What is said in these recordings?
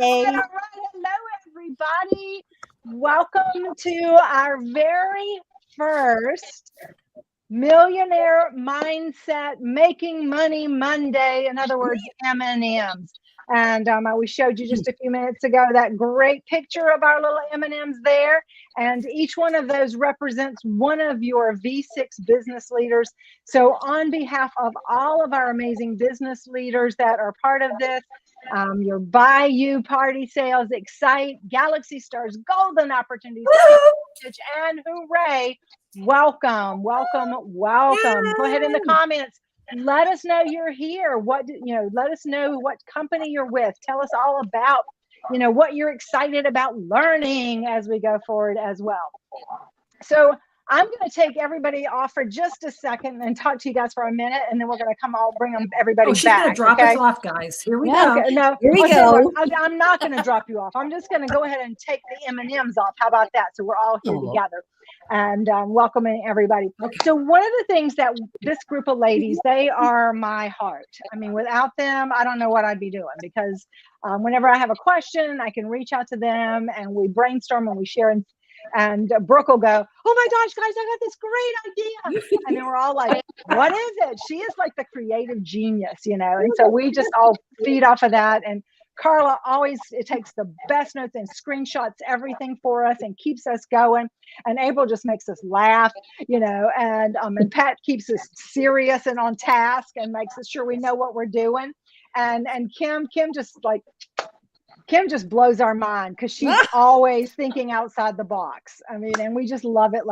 All right. Hello, everybody. Welcome to our very first Millionaire Mindset Making Money Monday. In other words, M&Ms. And we showed you just a few minutes ago that great picture of our little M&Ms there. And each one of those represents one of your V6 business leaders. So on behalf of all of our amazing business leaders that are part of this, your Buy You Party Sales, Excite, Galaxy Stars, Golden Opportunities, and Hooray. Welcome. Go ahead in the comments. Let us know you're here. Let us know what company you're with. Tell us all about, what you're excited about learning as we go forward as well. So I'm going to take everybody off for just a second and talk to you guys for a minute, and then we're going to bring everybody back. She's going to drop us off, guys. Here we go. No, here we go. I'm not going to drop you off. I'm just going to go ahead and take the M&Ms off. How about that? So we're all here together, and welcoming everybody. Okay. So one of the things that this group of ladies, they are my heart. I mean, without them, I don't know what I'd be doing, because whenever I have a question, I can reach out to them and we brainstorm and we share. And Brooke will go, oh my gosh, guys, I got this great idea. And then we're all like, what is it? She is like the creative genius, And so we just all feed off of that. And Carla it takes the best notes and screenshots everything for us and keeps us going. And April just makes us laugh, and Pat keeps us serious and on task and makes us sure we know what we're doing. And Kim just blows our mind because she's always thinking outside the box. I mean, and we just love it.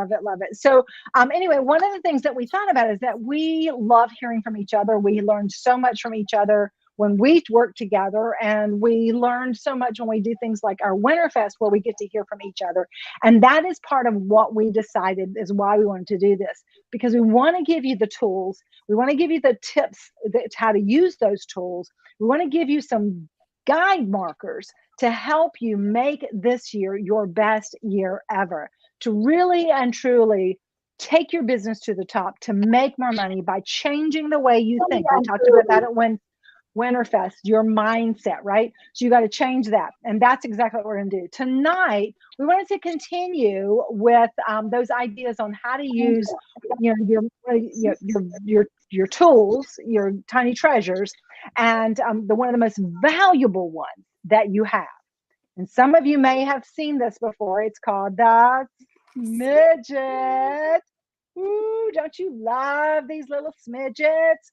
So anyway, one of the things that we thought about is that we love hearing from each other. We learned so much from each other when we work together, and we learned so much when we do things like our Winterfest, where we get to hear from each other. And that is part of what we decided is why we wanted to do this, because we want to give you the tools. We want to give you the tips how to use those tools. We want to give you some guide markers to help you make this year your best year ever, to really and truly take your business to the top, to make more money by changing the way you think. We talked about that at Winterfest, your mindset, right? So you got to change that. And that's exactly what we're going to do. Tonight, we wanted to continue with those ideas on how to use your tools, your tiny treasures, and one of the most valuable ones that you have. And some of you may have seen this before. It's called the smidget. Ooh, don't you love these little smidgets?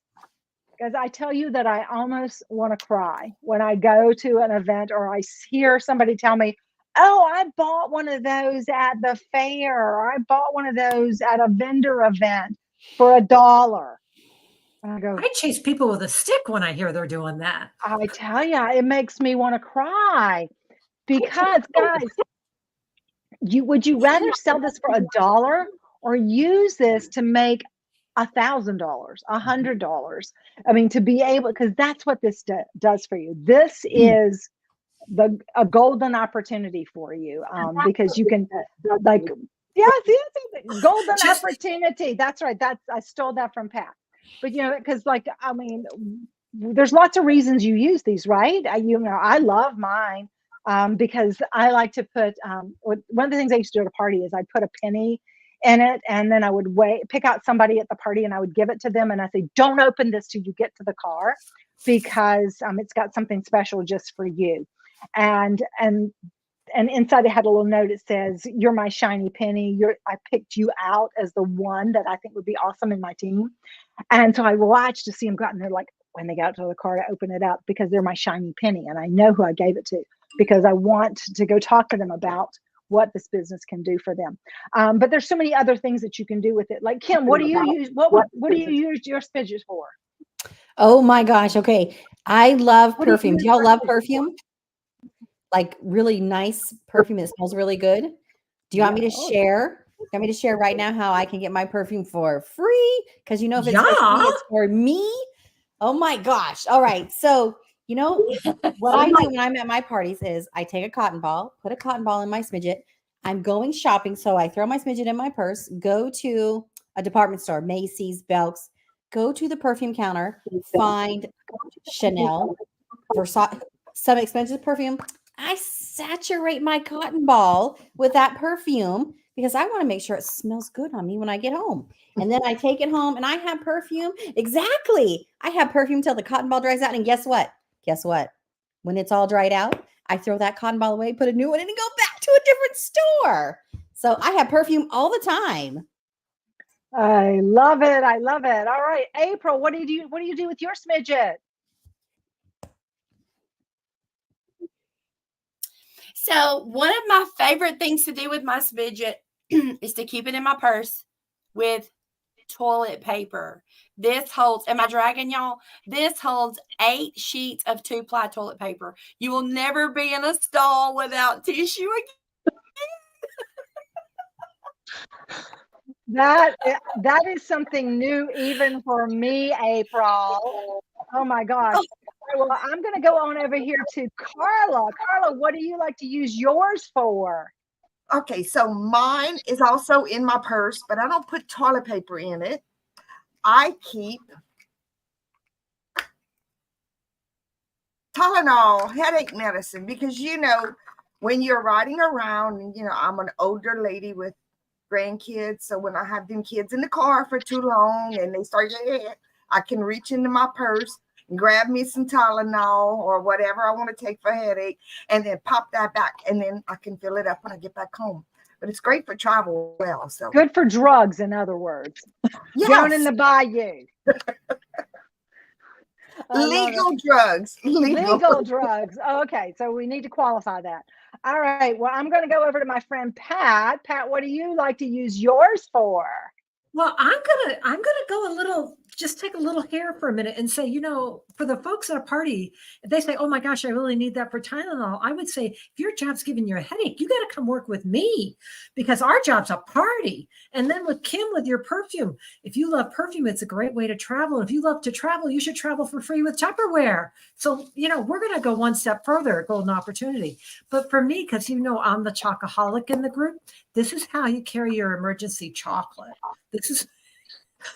Because I tell you that I almost want to cry when I go to an event or I hear somebody tell me, oh, I bought one of those at the fair, or I bought one of those at a vendor event for $1. And I go, I chase people with a stick when I hear they're doing that. I tell you, it makes me want to cry. Because, guys, would you rather sell this for $1 or use this to make $1,000, $100? I mean, to be able, because that's what this does for you. This is a golden opportunity for you, because you can golden opportunity. That's right. I stole that from Pat. But because there's lots of reasons you use these, right? I love mine. Because I like to put, one of the things I used to do at a party is I'd put a penny in it, and then I would pick out somebody at the party, and I would give it to them, and I say, don't open this till you get to the car, because it's got something special just for you. And inside it had a little note. It says, you're my shiny penny. I picked you out as the one that I think would be awesome in my team. And so I watched to see them go out, and they're like, when they got out to the car, to open it up, because they're my shiny penny, and I know who I gave it to, because I want to go talk to them about what this business can do for them. But there's so many other things that you can do with it. Like, Kim, what do you use? What do you use your smidgets for? Oh my gosh. Okay. I love perfume. Do y'all love perfume? Like really nice perfume that smells really good. Do you want me to share? Do you want me to share right now how I can get my perfume for free? Because if it's for free, it's for me. Oh my gosh. All right. So what I do when I'm at my parties is I take a cotton ball, put a cotton ball in my smidget. I'm going shopping, so I throw my smidget in my purse, go to a department store, Macy's, Belk's, go to the perfume counter, find Chanel, Versace, some expensive perfume, I saturate my cotton ball with that perfume because I want to make sure it smells good on me when I get home. And then I take it home and I have perfume. Exactly. I have perfume till the cotton ball dries out. And guess what? Guess what? When it's all dried out, I throw that cotton ball away, put a new one in, and go back to a different store. So I have perfume all the time. I love it. I love it. All right, April, what do you do? What do you do with your smidget? So one of my favorite things to do with my smidget is to keep it in my purse with toilet paper. This holds, am I dragging y'all? This holds 8 sheets of 2-ply toilet paper. You will never be in a stall without tissue again. That is something new even for me, April. Oh my gosh. Well, I'm going to go on over here to Carla. Carla, what do you like to use yours for? Okay, so mine is also in my purse, but I don't put toilet paper in it. I keep Tylenol headache medicine because, you know, when you're riding around, and, you know, I'm an older lady with grandkids. So when I have them kids in the car for too long and they start getting, I can reach into my purse and grab me some Tylenol or whatever I want to take for a headache and then pop that back. And then I can fill it up when I get back home. But it's great for travel as well. So good for drugs, in other words. yes. Down in the bayou. Legal drugs. Legal drugs. Okay, so we need to qualify that. All right. Well, I'm going to go over to my friend Pat. Pat, what do you like to use yours for? Well, I'm gonna go a little, just take a little hair for a minute and say, you know, for the folks at a party, if they say, oh my gosh, I really need that for Tylenol, I would say, if your job's giving you a headache, you got to come work with me because our job's a party. And then with Kim, with your perfume, if you love perfume, it's a great way to travel. If you love to travel, you should travel for free with Tupperware. So, you know, we're going to go one step further, golden opportunity. But for me, because you know, I'm the chocoholic in the group, this is how you carry your emergency chocolate. This is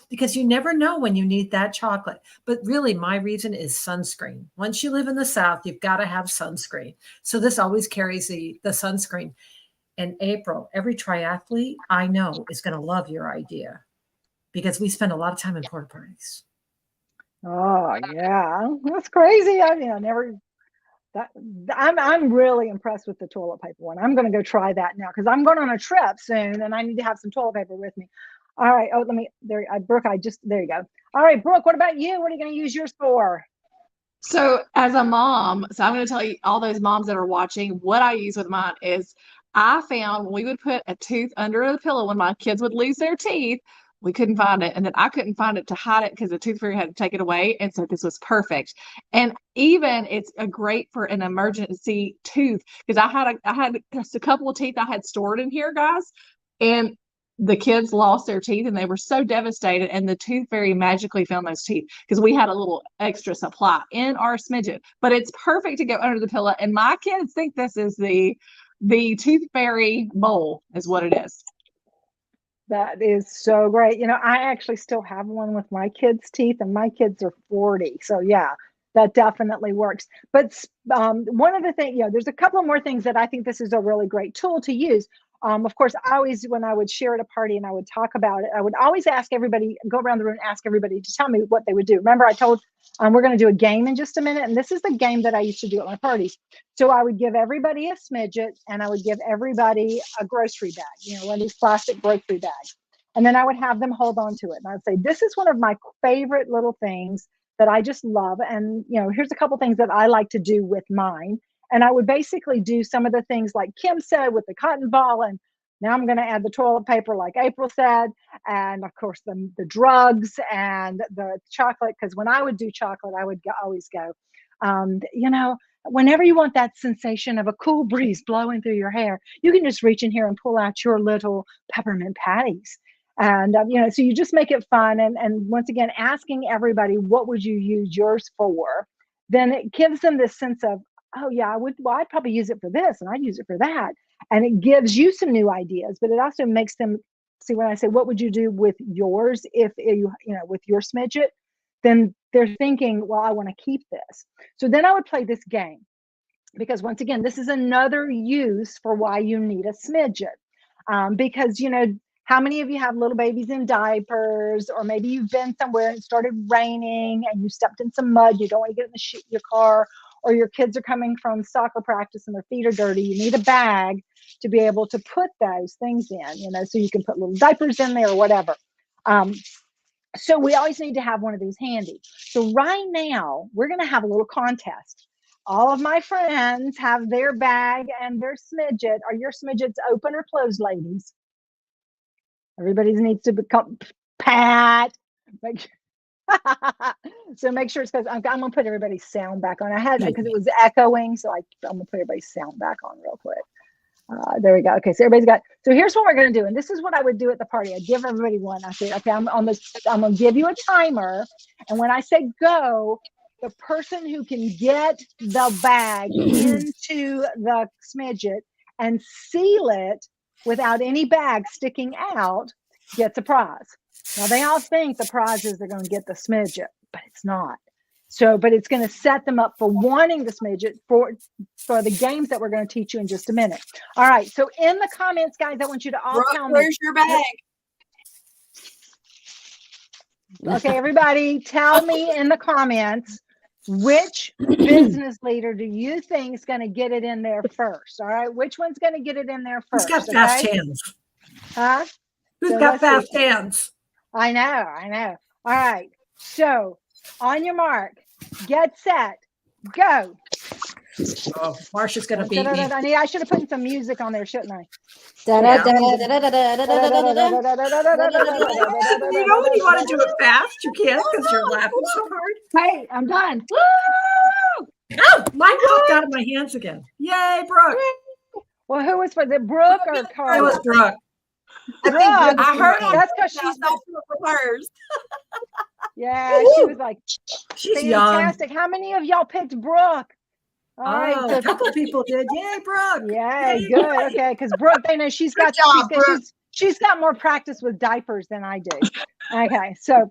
because you never know when you need that chocolate. But really, my reason is sunscreen. Once you live in the South, you've got to have sunscreen. So this always carries the sunscreen. And April, every triathlete I know is going to love your idea because we spend a lot of time in porta parties. Oh yeah, that's crazy. I mean, I'm really impressed with the toilet paper one. I'm going to go try that now because I'm going on a trip soon and I need to have some toilet paper with me. All right. Oh, there you go. All right, Brooke, what about you? What are you going to use yours for? So as a mom, so I'm going to tell you all those moms that are watching, what I use with mine is I found when we would put a tooth under the pillow when my kids would lose their teeth, we couldn't find it. And then I couldn't find it to hide it because the tooth fairy had to take it away. And so this was perfect. And even it's a great for an emergency tooth because I had just a couple of teeth I had stored in here, guys. And the kids lost their teeth and they were so devastated. And the tooth fairy magically found those teeth because we had a little extra supply in our smidget. But it's perfect to go under the pillow. And my kids think this is the tooth fairy bowl is what it is. That is so great. You know, I actually still have one with my kids' teeth and my kids are 40. So yeah, that definitely works. But one of the things, you know, there's a couple of more things that I think this is a really great tool to use. Of course, when I would share at a party and I would talk about it, I would always ask everybody, go around the room and ask everybody to tell me what they would do. Remember, I told we're going to do a game in just a minute. And this is the game that I used to do at my parties. So I would give everybody a smidget and I would give everybody a grocery bag, you know, one of these plastic grocery bags. And then I would have them hold on to it. And I'd say, this is one of my favorite little things that I just love. And, you know, here's a couple things that I like to do with mine. And I would basically do some of the things like Kim said with the cotton ball. And now I'm going to add the toilet paper like April said. And of course, the drugs and the chocolate. Because when I would do chocolate, I would always go, you know, whenever you want that sensation of a cool breeze blowing through your hair, you can just reach in here and pull out your little peppermint patties. And, you know, so you just make it fun. And once again, asking everybody, what would you use yours for? Then it gives them this sense of, oh yeah, I'd probably use it for this and I'd use it for that. And it gives you some new ideas, but it also makes them see when I say, what would you do with yours if you know, with your smidget? Then they're thinking, well, I want to keep this. So then I would play this game. because once again, this is another use for why you need a smidget. Because, how many of you have little babies in diapers, or maybe you've been somewhere and it started raining and you stepped in some mud, you don't want to get in your car, or your kids are coming from soccer practice and their feet are dirty. You need a bag to be able to put those things in, so you can put little diapers in there or whatever. So we always need to have one of these handy. So right now, we're going to have a little contest. All of my friends have their bag and their smidget. Are your smidgets open or closed, ladies? Everybody needs to become Pat. So make sure it's because I'm going to put everybody's sound back on. I had because it was echoing, so I'm going to put everybody's sound back on real quick. There we go. Okay, so everybody's got. So here's what we're going to do, and this is what I would do at the party. I give everybody one. I say, okay, I'm going to give you a timer, and when I say go, the person who can get the bag into the smidget and seal it without any bag sticking out gets a prize. Now they all think the prize is they're going to get the smidget, but it's not. So, but it's going to set them up for wanting the smidget for the games that we're going to teach you in just a minute. All right. So in the comments, guys, I want you to all tell me. Where's your bag? Okay, everybody, tell me in the comments, which business leader do you think is going to get it in there first? All right. Which one's going to get it in there first? Who's got fast hands? Huh? Who's got fast hands? I know. All right. So on your mark, get set, go. Oh, Marsha's going to beat me. I should have put some music on there, shouldn't I? You know when you want to do it fast, you can't because you're laughing so hard. Hey, I'm done. Oh, mine popped out of my hands again. Yay, Brooke. Well, who was for the Brooke or Carla? It was Brooke. I heard that's because she's hers. Yeah, she was like, she's fantastic. young. How many of y'all picked Brooke? All right, so a couple people did. Yay, Brooke. Yeah, good. Okay, because Brooke, they know she's got more practice with diapers than I do. Okay, so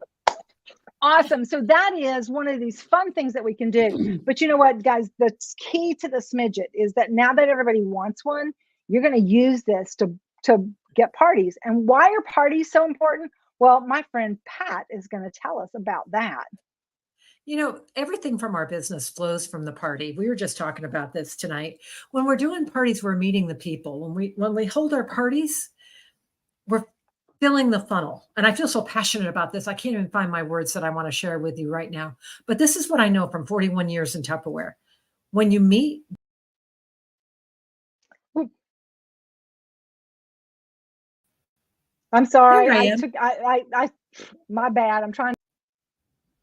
awesome. So that is one of these fun things that we can do. But you know what, guys? The key to the smidget is that now that everybody wants one, you're going to use this to get parties. And why are parties so important? Well, my friend Pat is going to tell us about that. Everything from our business flows from the party. We were just talking about this tonight. When we're doing parties, we're meeting the people. When we hold our parties, we're filling the funnel. And I feel so passionate about this. I can't even find my words that I want to share with you right now. But this is what I know from 41 years in Tupperware. When you meet. I'm sorry. My bad. I'm trying.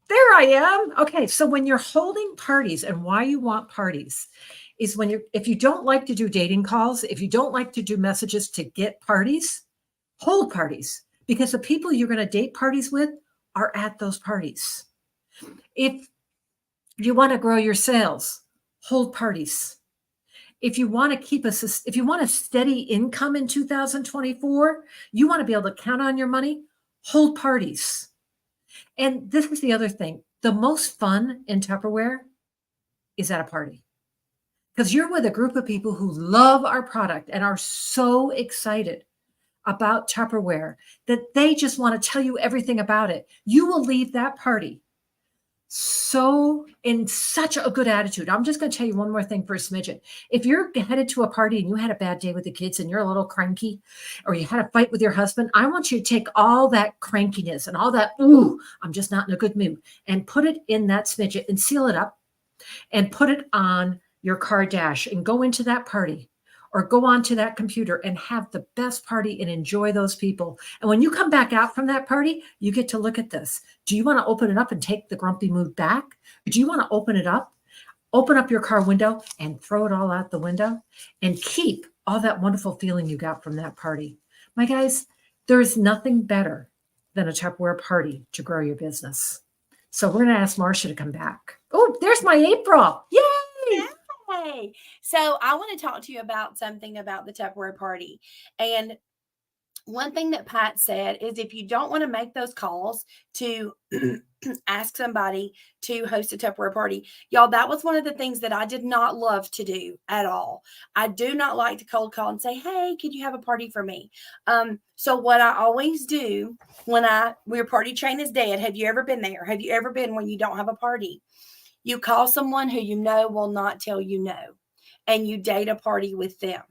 There I am. Okay. So when you're holding parties, and why you want parties is if you don't like to do dating calls, if you don't like to do messages to get parties, hold parties, because the people you're going to date parties with are at those parties. If you want to grow your sales, hold parties. If you want to if you want a steady income in 2024, you want to be able to count on your money, hold parties. And this is the other thing. The most fun in Tupperware is at a party, because you're with a group of people who love our product and are so excited about Tupperware that they just want to tell you everything about it. You will leave that party in such a good attitude. I'm just going to tell you one more thing for a smidget. If you're headed to a party and you had a bad day with the kids and you're a little cranky, or you had a fight with your husband, I want you to take all that crankiness and all that, I'm just not in a good mood, and put it in that smidget and seal it up and put it on your car dash and go into that party, or go onto that computer and have the best party and enjoy those people. And when you come back out from that party, you get to look at this. Do you want to open it up and take the grumpy mood back? Or do you want to open up your car window and throw it all out the window and keep all that wonderful feeling you got from that party? My guys, there is nothing better than a Tupperware party to grow your business. So we're going to ask Marcia to come back. Oh, there's my April. Yay! Hey, so I want to talk to you about something about the Tupperware party. And one thing that Pat said is if you don't want to make those calls to ask somebody to host a Tupperware party, y'all, that was one of the things that I did not love to do at all. I do not like to cold call and say, hey, could you have a party for me? So what I always do when your party train is dead, have you ever been there? Have you ever been when you don't have a party? You call someone who you know will not tell you no, and you date a party with them.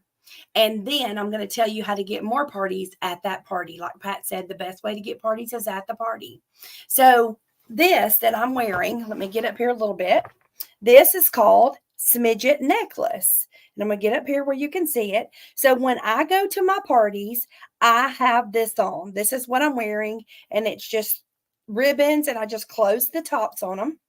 And then I'm going to tell you how to get more parties at that party. Like Pat said, the best way to get parties is at the party. So this that I'm wearing, let me get up here a little bit. This is called Smidget Necklace. And I'm going to get up here where you can see it. So when I go to my parties, I have this on. This is what I'm wearing. And it's just ribbons, and I just close the tops on them.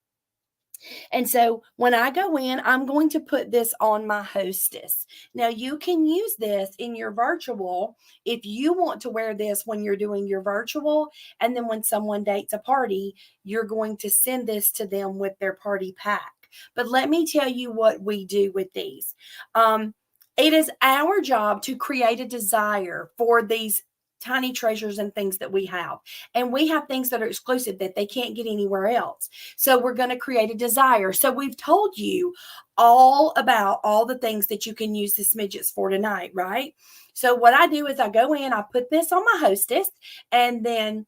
And so when I go in, I'm going to put this on my hostess. Now you can use this in your virtual if you want to wear this when you're doing your virtual. And then when someone dates a party, you're going to send this to them with their party pack. But let me tell you what we do with these. It is our job to create a desire for these tiny treasures and things that we have. And we have things that are exclusive that they can't get anywhere else. So we're going to create a desire. So we've told you all about all the things that you can use the smidgets for tonight, right? So what I do is I go in, I put this on my hostess, and then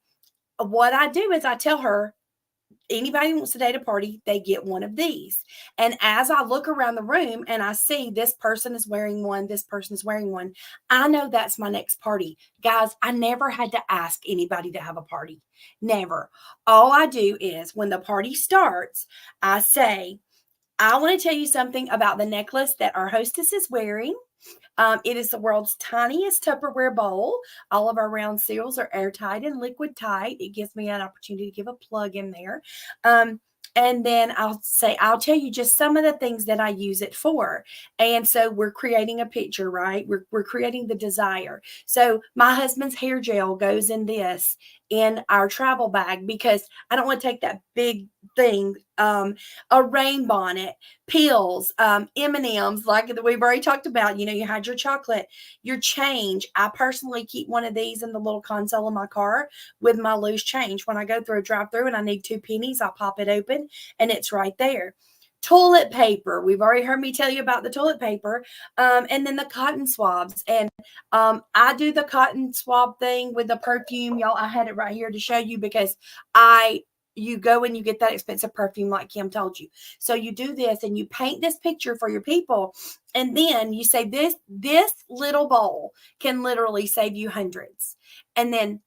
what I do is I tell her, anybody who wants to date a party, they get one of these. And as I look around the room and I see this person is wearing one, this person is wearing one, I know that's my next party. Guys, I never had to ask anybody to have a party. Never. All I do is when the party starts, I say, I want to tell you something about the necklace that our hostess is wearing. It is the world's tiniest Tupperware bowl. All of our round seals are airtight and liquid tight. It gives me an opportunity to give a plug in there. And then I'll tell you just some of the things that I use it for. And so we're creating a picture, right? We're creating the desire. So my husband's hair gel goes in this in our travel bag because I don't want to take that big thing, a rain bonnet, pills, M&Ms, like we've already talked about. You know, you had your chocolate, your change. I personally keep one of these in the little console of my car with my loose change. When I go through a drive-through and I need 2 pennies, I'll pop it open and it's right there. Toilet paper. We've already heard me tell you about the toilet paper. And then the cotton swabs. And I do the cotton swab thing with the perfume. Y'all, I had it right here to show you because you go and you get that expensive perfume like Kim told you. So you do this and you paint this picture for your people. And then you say this little bowl can literally save you hundreds. And then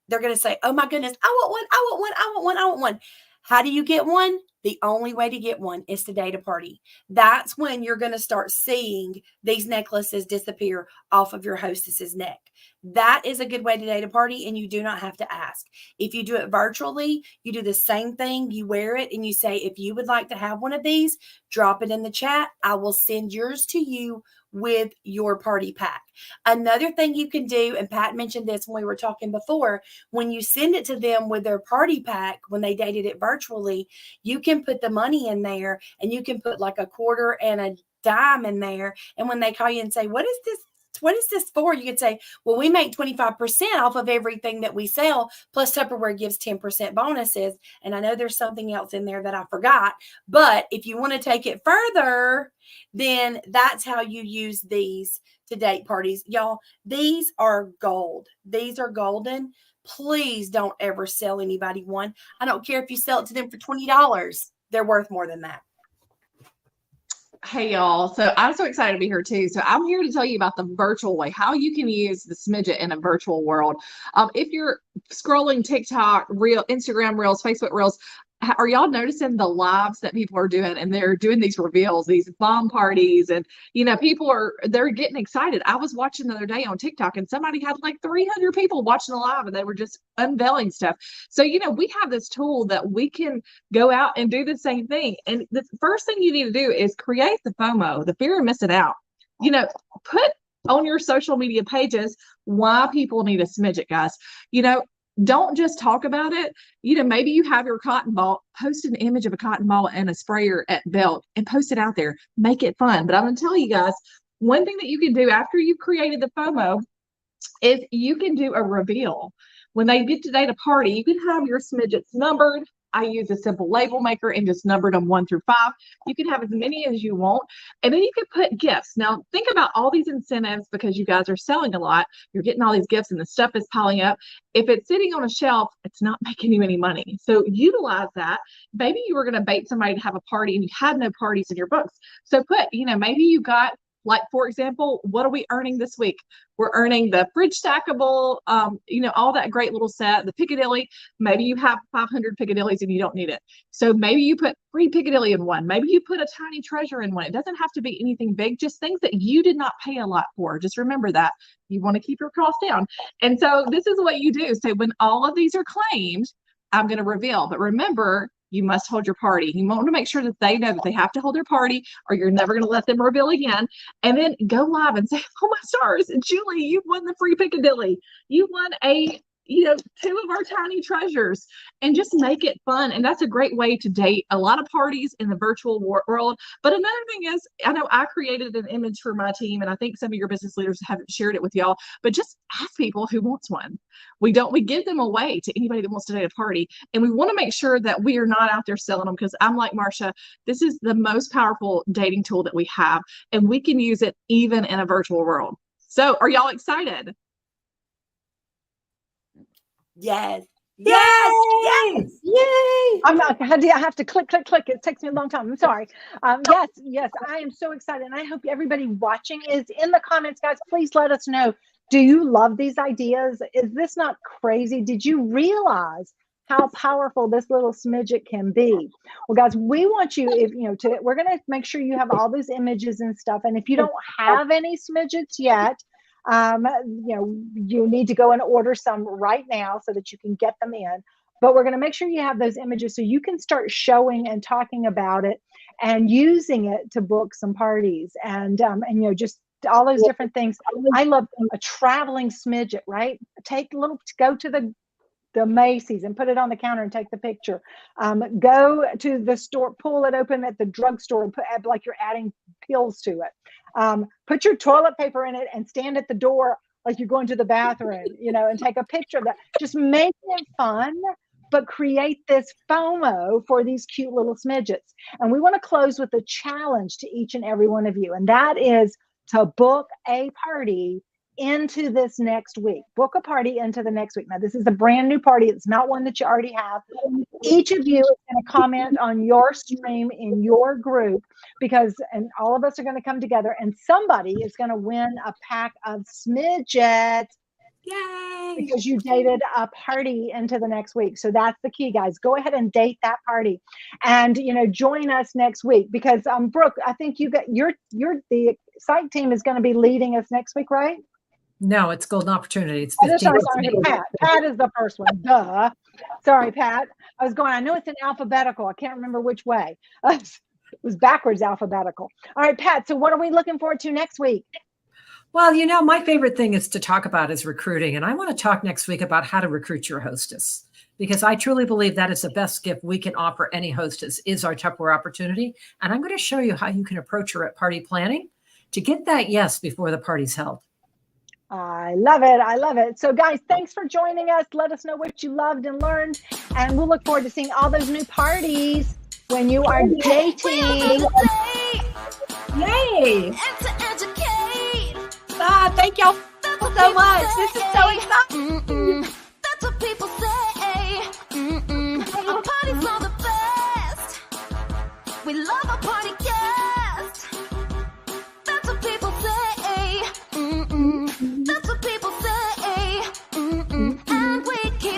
they're going to say, oh my goodness, I want one, I want one, I want one, I want one. How do you get one? The only way to get one is to date a party. That's when you're going to start seeing these necklaces disappear off of your hostess's neck. That is a good way to date a party, and you do not have to ask. If you do it virtually, you do the same thing. You wear it, and you say, if you would like to have one of these, drop it in the chat. I will send yours to you with your party pack. Another thing you can do, and Pat mentioned this when we were talking before, when you send it to them with their party pack, when they dated it virtually, you can put the money in there and you can put like a quarter and a dime in there. And when they call you and say, what is this? What is this for? You could say, well, we make 25% off of everything that we sell, plus Tupperware gives 10% bonuses. And I know there's something else in there that I forgot, but if you want to take it further, then that's how you use these to date parties. Y'all, these are gold. These are golden. Please don't ever sell anybody one. I don't care if you sell it to them for $20. They're worth more than that. Hey y'all, so I'm so excited to be here too. So I'm here to tell you about the virtual way, how you can use the smidget in a virtual world. If you're scrolling TikTok, Instagram Reels, Facebook Reels, are y'all noticing the lives that people are doing? And they're doing these reveals, these bomb parties, and they're getting excited. I was watching the other day on TikTok and somebody had like 300 people watching the live and they were just unveiling stuff. So, we have this tool that we can go out and do the same thing. And the first thing you need to do is create the FOMO, the fear of missing out. Put on your social media pages why people need a smidget, guys. Don't just talk about it. Maybe you have your cotton ball, post an image of a cotton ball and a sprayer at belt and post it out there. Make it fun. But I'm going to tell you guys, one thing that you can do after you've created the FOMO is you can do a reveal. When they get to date a party, you can have your smidgets numbered. I use a simple label maker and just numbered them 1 through 5. You can have as many as you want. And then you can put gifts. Now, think about all these incentives because you guys are selling a lot. You're getting all these gifts and the stuff is piling up. If it's sitting on a shelf, it's not making you any money. So utilize that. Maybe you were going to bait somebody to have a party and you had no parties in your books. So put, maybe you got, like, for example, what are we earning this week? We're earning the fridge stackable, all that great little set, the Piccadilly. Maybe you have 500 Piccadillys and you don't need it. So maybe you put 3 Piccadilly in one. Maybe you put a tiny treasure in one. It doesn't have to be anything big, just things that you did not pay a lot for. Just remember that. You want to keep your costs down. And so this is what you do. So when all of these are claimed, I'm going to reveal. But remember, you must hold your party. You want to make sure that they know that they have to hold their party or you're never going to let them reveal again. And then go live and say, oh my stars, Julie, you won the free Piccadilly. You won 2 of our tiny treasures, and just make it fun. And that's a great way to date a lot of parties in the virtual world. But another thing is, I know I created an image for my team, and I think some of your business leaders haven't shared it with y'all, but just ask people who wants one. We give them away to anybody that wants to date a party. And we want to make sure that we are not out there selling them, because I'm like Marsha, this is the most powerful dating tool that we have, and we can use it even in a virtual world. So are y'all excited? Yes. Yay! I'm not. I have to click. It takes me a long time. I'm sorry. Yes. I am so excited, and I hope everybody watching is in the comments, guys. Please let us know. Do you love these ideas? Is this not crazy? Did you realize how powerful this little smidget can be? Well, guys, we want you, we're going to make sure you have all these images and stuff. And if you don't have any smidgets yet, you need to go and order some right now so that you can get them in. But we're going to make sure you have those images so you can start showing and talking about it and using it to book some parties and just all those different things. I love a traveling smidget, right? Go to the Macy's and put it on the counter and take the picture. Go to the store, pull it open at the drugstore and put like you're adding pills to it. Put your toilet paper in it and stand at the door like you're going to the bathroom, and take a picture of that. Just make it fun, but create this FOMO for these cute little smidgets. And we want to close with a challenge to each and every one of you. And that is to book a party into this next week. Book a party into the next week. Now, this is a brand new party. It's not one that you already have. Each of you is going to comment on your stream in your group and all of us are going to come together and somebody is going to win a pack of smidgets. Yay! Because you dated a party into the next week. So that's the key, guys. Go ahead and date that party and, join us next weat because Brooke, I think the site team is going to be leading us next week, right? No, it's Golden Opportunity. It's 15. Sorry, Pat is the first one. Duh. Sorry, Pat. I know it's in alphabetical. I can't remember which way. It was backwards alphabetical. All right, Pat. So what are we looking forward to next week? Well, my favorite thing is to talk about is recruiting. And I want to talk next week about how to recruit your hostess, because I truly believe that is the best gift we can offer any hostess is our Tupperware opportunity. And I'm going to show you how you can approach her at party planning to get that yes before the party's held. I love it. So guys, thanks for joining us. Let us know what you loved and learned. And we'll look forward to seeing all those new parties when you are dating. Yay! Thank y'all so much. This is so exciting. That's what people say.